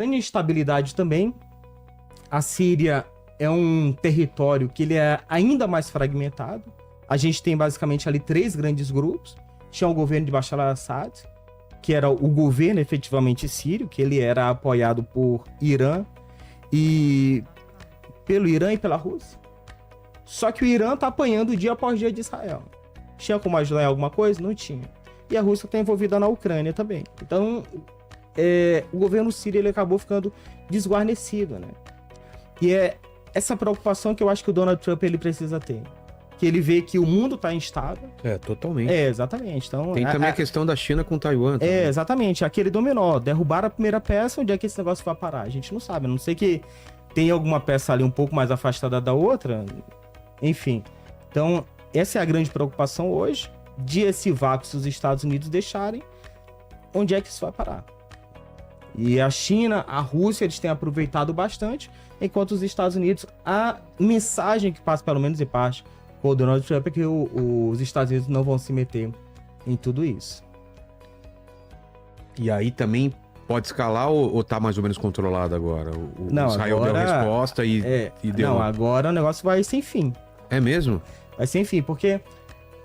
grande instabilidade também. A Síria é um território que ele é ainda mais fragmentado. A gente tem basicamente ali 3 grandes grupos. Tinha o governo de Bashar al-Assad, que era o governo efetivamente sírio, que ele era apoiado por Irã e pelo Irã e pela Rússia. Só que o Irã tá apanhando dia após dia de Israel. Tinha como ajudar em alguma coisa? Não tinha. E a Rússia está envolvida na Ucrânia também. Então, o governo sírio ele acabou ficando desguarnecido, né? E é essa preocupação que eu acho que o Donald Trump ele precisa ter. Que ele vê que o mundo está instável. Totalmente. Exatamente. Então, tem também a questão da China com Taiwan. Também. Exatamente. Aquele dominó. Derrubar a primeira peça, onde é que esse negócio vai parar? A gente não sabe. A não sei que tem alguma peça ali um pouco mais afastada da outra. Enfim. Então, essa é a grande preocupação hoje. De esse vácuo, se os Estados Unidos deixarem, onde é que isso vai parar? E a China, a Rússia, eles têm aproveitado bastante, enquanto os Estados Unidos, a mensagem que passa, pelo menos em parte, com o Donald Trump é que os Estados Unidos não vão se meter em tudo isso. E aí também pode escalar ou tá mais ou menos controlado agora? Não, Israel agora, deu a resposta e deu... Não, agora o negócio vai sem fim. É mesmo? Vai sem fim, porque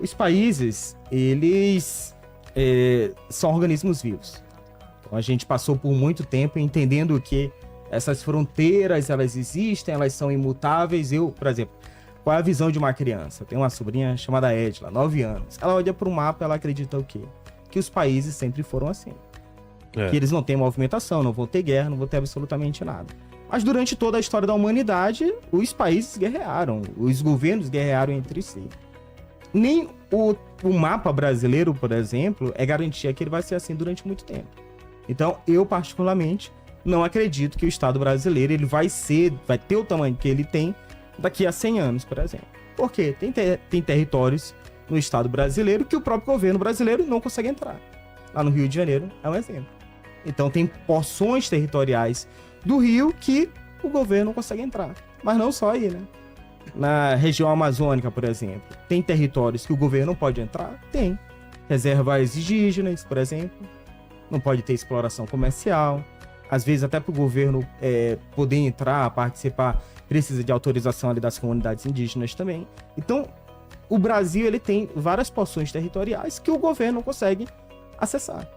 os países, eles são organismos vivos. Então a gente passou por muito tempo entendendo que essas fronteiras, elas existem, elas são imutáveis. Por exemplo, qual é a visão de uma criança? Eu tenho uma sobrinha chamada Edla, 9 anos. Ela olha para o mapa e ela acredita o quê? Que os países sempre foram assim. Que eles não têm movimentação, não vão ter guerra, não vão ter absolutamente nada. Mas durante toda a história da humanidade, os países guerrearam, os governos guerrearam entre si. Nem o mapa brasileiro, por exemplo, é garantia que ele vai ser assim durante muito tempo. Então, eu particularmente não acredito que o Estado brasileiro ele vai ter o tamanho que ele tem daqui a 100 anos, por exemplo. Por quê? Tem territórios no Estado brasileiro que o próprio governo brasileiro não consegue entrar. Lá no Rio de Janeiro é um exemplo. Então, tem porções territoriais do Rio que o governo não consegue entrar. Mas não só aí, né? Na região amazônica, por exemplo, tem territórios que o governo não pode entrar? Tem. Reservas indígenas, por exemplo. Não pode ter exploração comercial. Às vezes, até para o governo poder entrar, participar, precisa de autorização ali das comunidades indígenas também. Então, o Brasil ele tem várias porções territoriais que o governo não consegue acessar.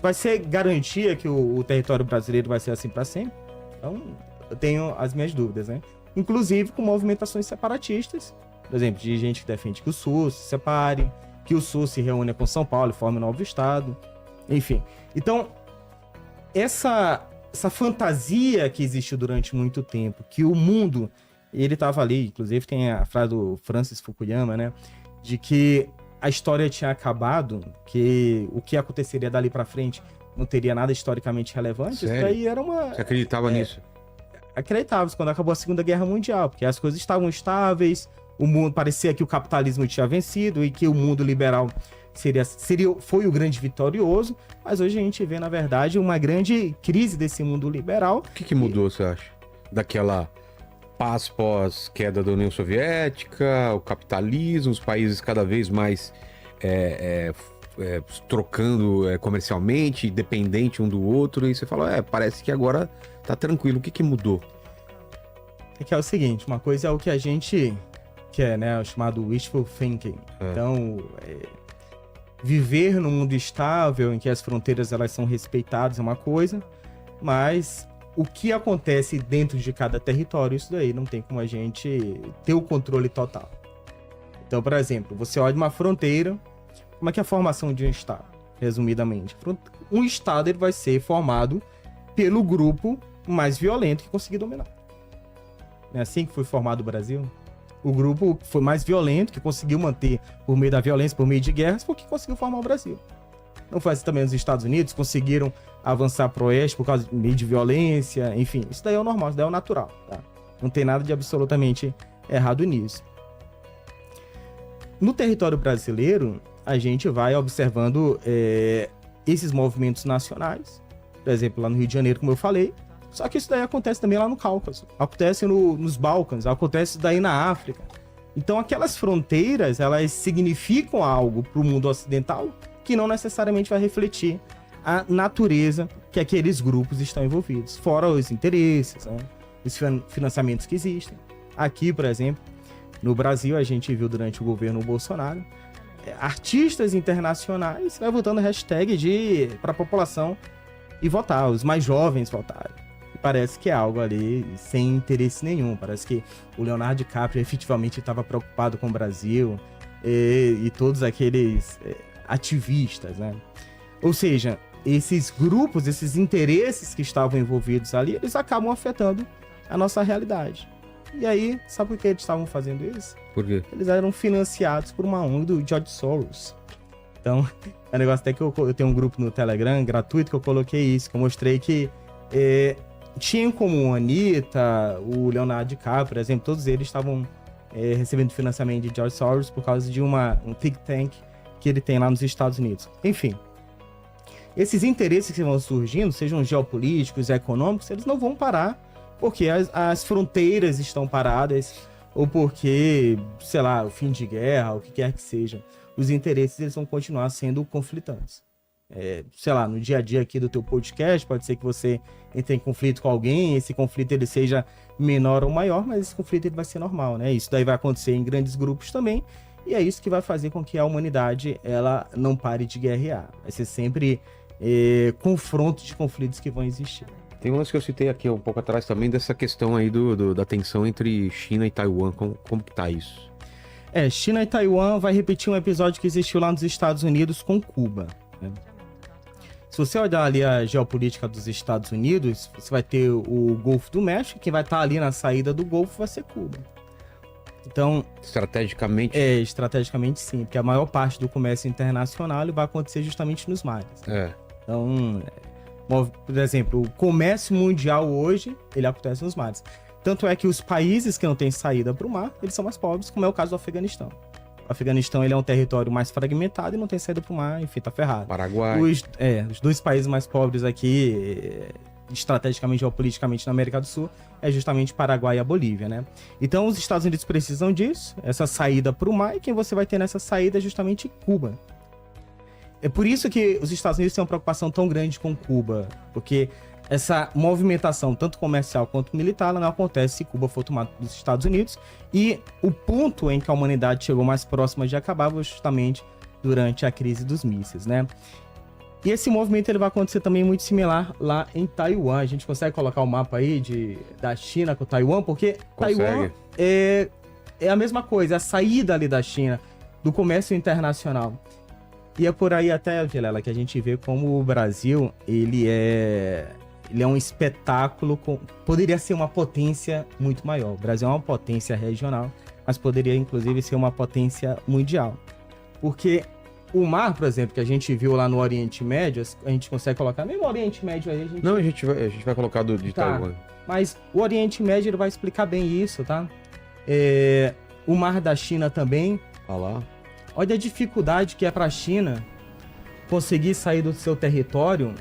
Vai ser garantia que o território brasileiro vai ser assim para sempre? Então, eu tenho as minhas dúvidas, né? Inclusive com movimentações separatistas, por exemplo, de gente que defende que o Sul se separe, que o Sul se reúna com São Paulo e forme um novo estado, enfim. Então, essa fantasia que existiu durante muito tempo, que o mundo, ele estava ali, inclusive tem a frase do Francis Fukuyama, né, de que a história tinha acabado, que o que aconteceria dali para frente não teria nada historicamente relevante. Sério? Isso daí era uma... Você acreditava nisso? Acreditava, quando acabou a Segunda Guerra Mundial, porque as coisas estavam estáveis, o mundo parecia que o capitalismo tinha vencido e que o mundo liberal foi o grande vitorioso, mas hoje a gente vê, na verdade, uma grande crise desse mundo liberal. O que mudou, você acha? Daquela paz pós-queda da União Soviética, o capitalismo, os países cada vez mais trocando comercialmente, dependente um do outro, e você fala, parece que agora tá tranquilo. O que mudou? É que é o seguinte, uma coisa é o que a gente quer, né, o chamado wishful thinking. Então, viver num mundo estável, em que as fronteiras elas são respeitadas é uma coisa, mas o que acontece dentro de cada território, isso daí não tem como a gente ter o controle total. Então, por exemplo, você olha uma fronteira, como é que é a formação de um estado? Resumidamente, um estado ele vai ser formado pelo grupo mais violento que conseguir dominar. Não é assim que foi formado o Brasil? O grupo foi mais violento, que conseguiu manter por meio da violência, por meio de guerras, foi o que conseguiu formar o Brasil. Não foi assim também os Estados Unidos, conseguiram avançar para o oeste por causa de meio de violência, enfim. Isso daí é o normal, isso daí é o natural, tá? Não tem nada de absolutamente errado nisso. No território brasileiro, a gente vai observando esses movimentos nacionais, por exemplo, lá no Rio de Janeiro, como eu falei, só que isso daí acontece também lá no Cáucaso, acontece nos Balcãs, acontece daí na África. Então aquelas fronteiras, elas significam algo para o mundo ocidental que não necessariamente vai refletir a natureza que aqueles grupos estão envolvidos, fora os interesses, né? Os financiamentos que existem. Aqui, por exemplo, no Brasil, a gente viu durante o governo Bolsonaro, artistas internacionais levantando hashtag para a população e votar, os mais jovens votarem. E parece que é algo ali sem interesse nenhum. Parece que o Leonardo DiCaprio efetivamente estava preocupado com o Brasil e todos aqueles ativistas, né? Ou seja, esses grupos, esses interesses que estavam envolvidos ali, eles acabam afetando a nossa realidade. E aí, sabe por que eles estavam fazendo isso? Por quê? Eles eram financiados por uma ONG do George Soros. Então, é um negócio até que eu tenho um grupo no Telegram gratuito que eu coloquei isso, que eu mostrei que tinha como a Anitta, o Leonardo DiCaprio, por exemplo, todos eles estavam recebendo financiamento de George Soros por causa de um think tank que ele tem lá nos Estados Unidos. Enfim, esses interesses que vão surgindo, sejam geopolíticos, econômicos, eles não vão parar porque as fronteiras estão paradas ou porque, sei lá, o fim de guerra, o que quer que seja. Os interesses eles vão continuar sendo conflitantes. Sei lá, no dia a dia aqui do teu podcast, pode ser que você entre em conflito com alguém, esse conflito ele seja menor ou maior, mas esse conflito ele vai ser normal, né? Isso daí vai acontecer em grandes grupos também, e é isso que vai fazer com que a humanidade ela não pare de guerrear. Vai ser sempre confrontos de conflitos que vão existir. Tem um lance que eu citei aqui um pouco atrás também, dessa questão aí da tensão entre China e Taiwan. Como que tá isso? China e Taiwan vai repetir um episódio que existiu lá nos Estados Unidos com Cuba, né? Se você olhar ali a geopolítica dos Estados Unidos, você vai ter o Golfo do México, quem vai estar ali na saída do Golfo vai ser Cuba. Então... Estrategicamente? Estrategicamente sim, porque a maior parte do comércio internacional ele vai acontecer justamente nos mares, né? Então, por exemplo, o comércio mundial hoje, ele acontece nos mares. Tanto é que os países que não têm saída para o mar, eles são mais pobres, como é o caso do Afeganistão. O Afeganistão ele é um território mais fragmentado e não tem saída para o mar, enfim, tá ferrado. Paraguai. Os dois países mais pobres aqui, estrategicamente e geopoliticamente na América do Sul, é justamente Paraguai e a Bolívia, né? Então os Estados Unidos precisam disso, essa saída para o mar, e quem você vai ter nessa saída é justamente Cuba. É por isso que os Estados Unidos têm uma preocupação tão grande com Cuba, porque essa movimentação, tanto comercial quanto militar, ela não acontece se Cuba for tomada dos Estados Unidos. E o ponto em que a humanidade chegou mais próxima de acabar foi justamente durante a crise dos mísseis, né? E esse movimento ele vai acontecer também muito similar lá em Taiwan. A gente consegue colocar o mapa aí da China com Taiwan, porque Taiwan é a mesma coisa, a saída ali da China, do comércio internacional. E é por aí até, Vilela, que a gente vê como o Brasil, ele é um espetáculo, poderia ser uma potência muito maior. O Brasil é uma potência regional, mas poderia inclusive ser uma potência mundial. Porque o mar, por exemplo, que a gente viu lá no Oriente Médio, a gente consegue colocar mesmo o Oriente Médio aí. Não, a gente vai colocar de Taiwan. Mas o Oriente Médio ele vai explicar bem isso, tá? O mar da China também. Lá. Olha a dificuldade que é para a China conseguir sair do seu território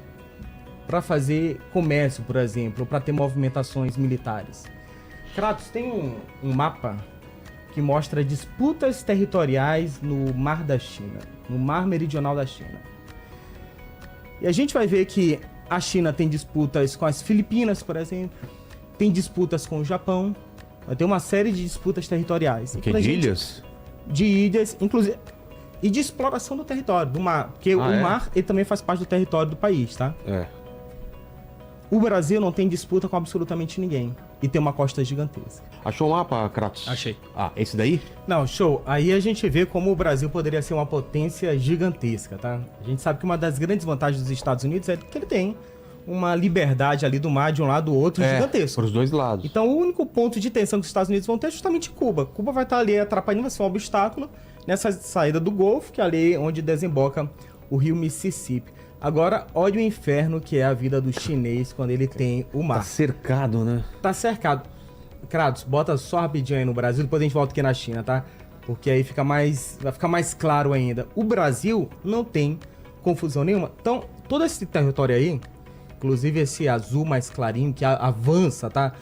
para fazer comércio, por exemplo, ou para ter movimentações militares. Kratos, tem um mapa que mostra disputas territoriais no Mar da China, no Mar Meridional da China. E a gente vai ver que a China tem disputas com as Filipinas, por exemplo, tem disputas com o Japão, vai ter uma série de disputas territoriais. Que de ilhas? De ilhas, inclusive, e de exploração do território, do mar, porque o mar ele também faz parte do território do país, tá? O Brasil não tem disputa com absolutamente ninguém. E tem uma costa gigantesca. Achou um mapa, Kratos? Achei. Esse daí? Não, show. Aí a gente vê como o Brasil poderia ser uma potência gigantesca, tá? A gente sabe que uma das grandes vantagens dos Estados Unidos é que ele tem uma liberdade ali do mar de um lado do outro gigantesco. Para os dois lados. Então o único ponto de tensão que os Estados Unidos vão ter é justamente Cuba. Cuba vai estar ali atrapalhando, vai ser um obstáculo nessa saída do Golfo, que é ali onde desemboca o rio Mississippi. Agora, olha o inferno que é a vida do chinês quando ele tem o mar. Tá cercado, né? Tá cercado. Kratos, bota só rapidinho aí no Brasil, depois a gente volta aqui na China, tá? Porque aí vai ficar mais claro ainda. O Brasil não tem confusão nenhuma. Então, todo esse território aí, inclusive esse azul mais clarinho, que avança, tá?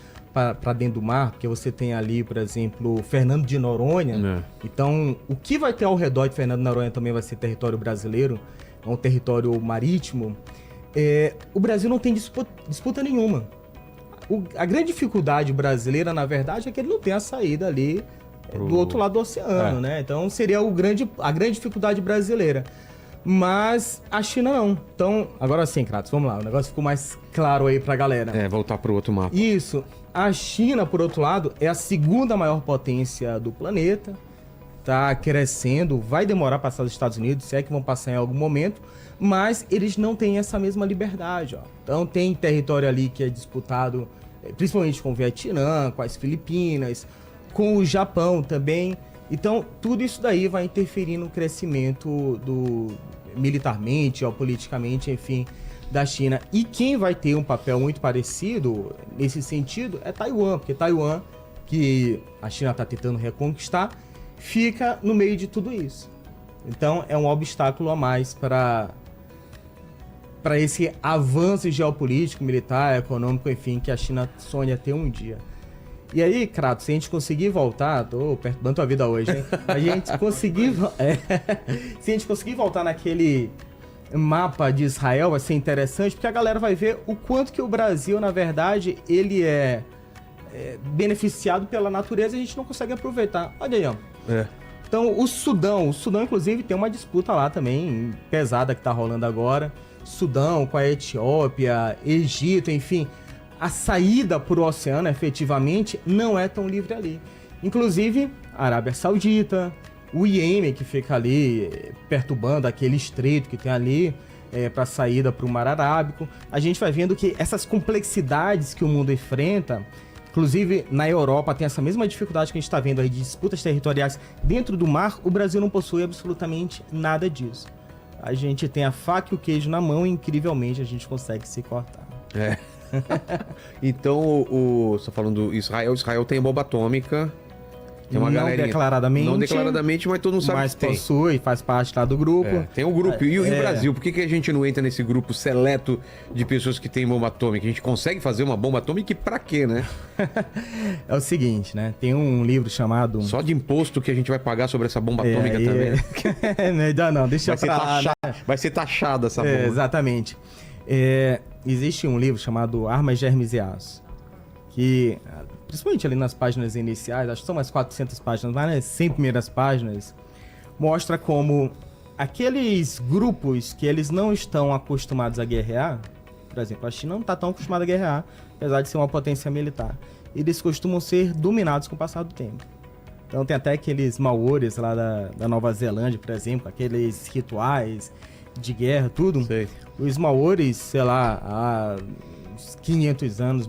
Pra dentro do mar, porque você tem ali, por exemplo, Fernando de Noronha. Então, o que vai ter ao redor de Fernando de Noronha também vai ser território brasileiro. É um território marítimo. o Brasil não tem disputa nenhuma. A grande dificuldade brasileira, na verdade, é que ele não tem a saída ali do outro lado do oceano, né? Então seria a grande dificuldade brasileira. Mas a China não. Então, agora sim, Kratos, vamos lá. O negócio ficou mais claro aí pra galera. Voltar pro outro mapa. Isso. A China, por outro lado, é a segunda maior potência do planeta. Tá crescendo. Vai demorar para passar dos Estados Unidos, se é que vão passar em algum momento. Mas eles não têm essa mesma liberdade, ó. Então tem território ali que é disputado, principalmente com o Vietnã, com as Filipinas, com o Japão também. Então, tudo isso daí vai interferir no crescimento militarmente, politicamente, enfim, da China. E quem vai ter um papel muito parecido nesse sentido é Taiwan, porque Taiwan, que a China está tentando reconquistar, fica no meio de tudo isso. Então, é um obstáculo a mais para esse avanço geopolítico, militar, econômico, enfim, que a China sonha ter um dia. E aí, Kratos, se a gente conseguir voltar, tô perturbando tua vida hoje, hein? A gente conseguir, se a gente conseguir voltar naquele mapa de Israel, vai ser interessante, porque a galera vai ver o quanto que o Brasil, na verdade, ele é beneficiado pela natureza e a gente não consegue aproveitar. Olha aí, ó. Então, o Sudão, inclusive, tem uma disputa lá também, pesada, que tá rolando agora. Sudão com a Etiópia, Egito, enfim... A saída para o oceano, efetivamente, não é tão livre ali. Inclusive, a Arábia Saudita, o Iêmen, que fica ali perturbando aquele estreito que tem ali para a saída para o Mar Arábico. A gente vai vendo que essas complexidades que o mundo enfrenta, inclusive na Europa tem essa mesma dificuldade que a gente está vendo aí de disputas territoriais dentro do mar, o Brasil não possui absolutamente nada disso. A gente tem a faca e o queijo na mão e, incrivelmente, a gente consegue se cortar. Então, você tá falando do Israel tem bomba atômica. Tem uma não declaradamente. Não declaradamente, mas todo mundo sabe que tem. Mas possui, faz parte lá do grupo. Tem um grupo. E o Brasil? Por que a gente não entra nesse grupo seleto de pessoas que têm bomba atômica? A gente consegue fazer uma bomba atômica e pra quê, né? É o seguinte, né? Tem um livro chamado... Só de imposto que a gente vai pagar sobre essa bomba atômica também. Não, deixa pra lá. Vai ser taxada essa bomba. Exatamente. Existe um livro chamado Armas, Germes e Aço, que, principalmente ali nas páginas iniciais, acho que são mais 400 páginas, mas nas 100 primeiras páginas, mostra como aqueles grupos que eles não estão acostumados a guerrear, por exemplo, a China não está tão acostumada a guerrear, apesar de ser uma potência militar, eles costumam ser dominados com o passar do tempo. Então tem até aqueles maores lá da Nova Zelândia, por exemplo, aqueles rituais de guerra, tudo. Sei. Os maores, sei lá, há uns 500 anos,